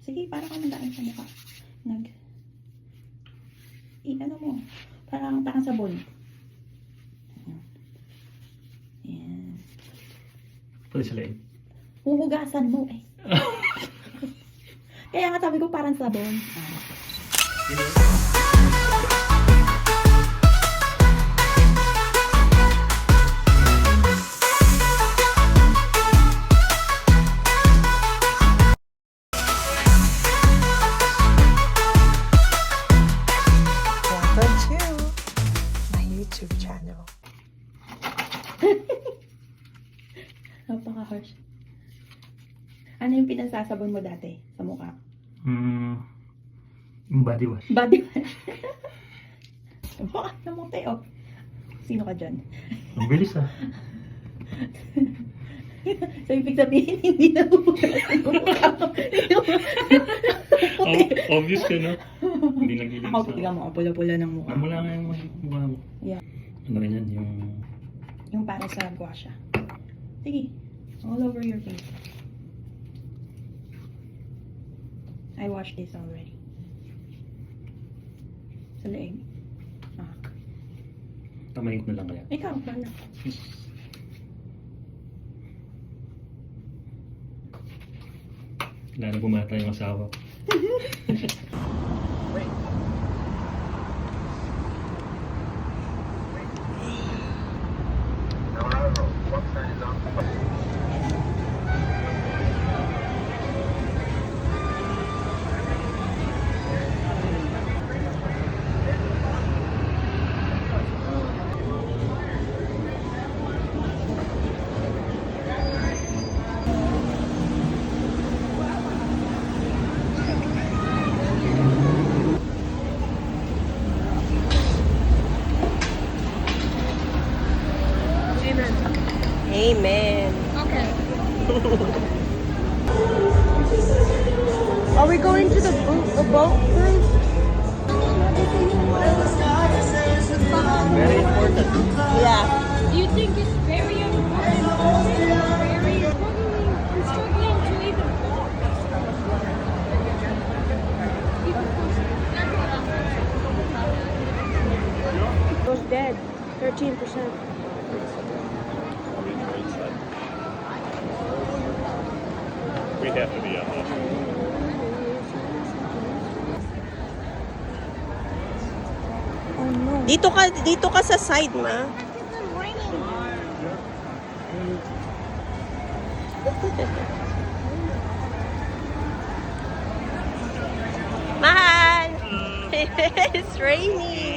Sige, para ka mandaan sa mukha. Ano mo, parang takang sabon. Ayan. Pwede sa leeg. Huhugasan mo eh. Kaya nga sabi ko parang sabon. Welcome to my YouTube channel. Napaka-harsh. Ano yung pinasasabon mo dati sa mukha? Yung body wash. Body wash. Baka namuti, oh. Sino ka dyan? Ang bilis ah. So, ibig sabihin, hindi na huhugasan yung mukha mo. Obvious ka, no? Hindi nagilig Ako, tingnan mo, ang pula-pula ng mukha. Wala nga yung mukha mo. Yeah. Ano rin yan? Yung para sa guasha. Sige. All over your face. I washed this already. Sa leeg. Tamayin ko na lang kaya. Ikaw, wala. Wala na bumata yung asawa. Amen. Okay. Are we going to the boat cruise? Very important. Yeah. Do you think it's very important? Very struggling. I'm struggling to even walk. It was dead. 13%. We have to be on this. Oh no. Dito ka sa side, ma. Mahal. It's raining.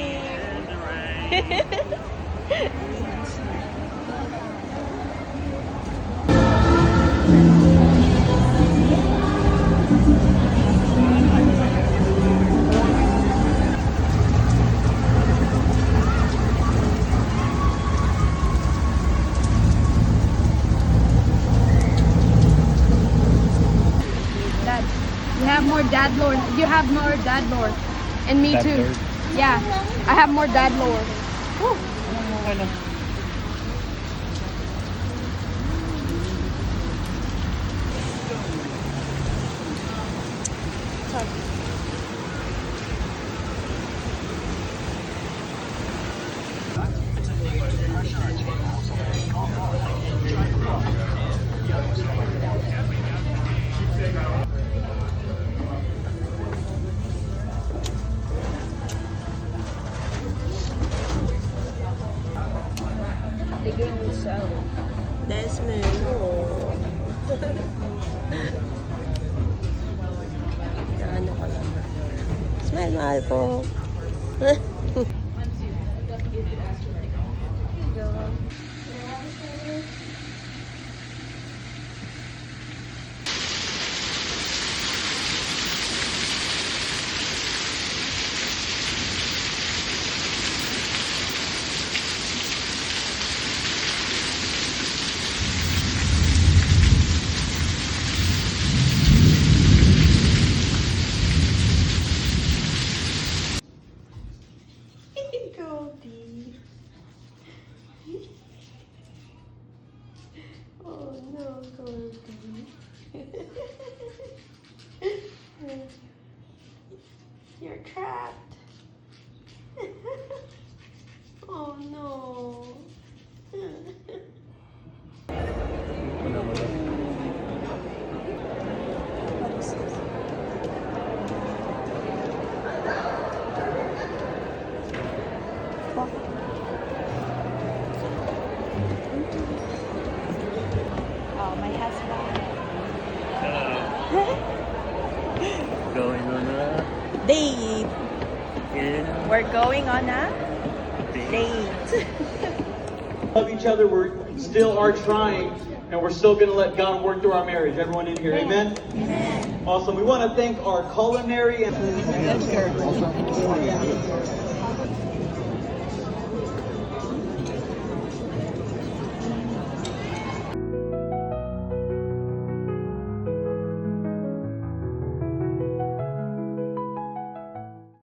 Dad, you have more dad lore. You have more dad lore. And me Dad too. lore? Yeah. I have more dad lore. Okay lang. Desmond. Ano ka lang. Smile, mahal ko. You're trapped. Oh no. What is this? Oh, my husband. Going on a Date. yeah. We're going on a date. Love each other, we're still are trying, and we're still going to let God work through our marriage. Everyone in here, amen? Amen. Awesome. We want to thank our culinary and